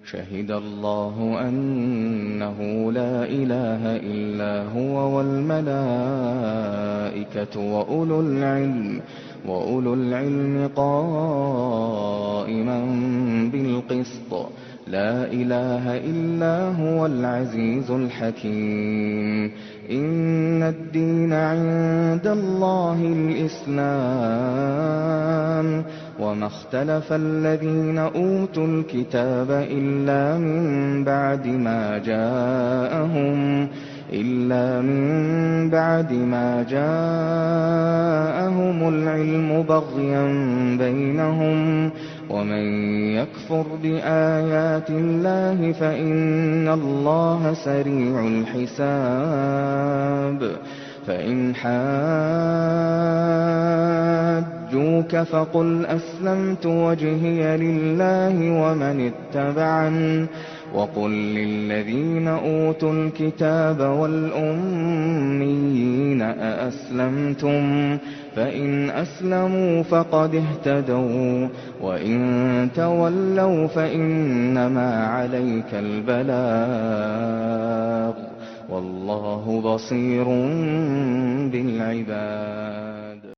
شهد الله أنه لا إله إلا هو والملائكة وأولو العلم قائما بالقسط لا إله إلا هو العزيز الحكيم إن الدين عند الله الإسلام وما اختلف الذين أوتوا الكتاب إلا من بعد ما جاءهم العلم بغيا بينهم ومن يكفر بآيات الله فإن الله سريع الحساب فإن حاجوك فقل أسلمت وجهي لله ومن اتبعني وقل للذين أوتوا الكتاب والأميين أأسلمتم فإن أسلموا فقد اهتدوا وإن تولوا فإنما عليك البلاغ والله بصير بالعباد.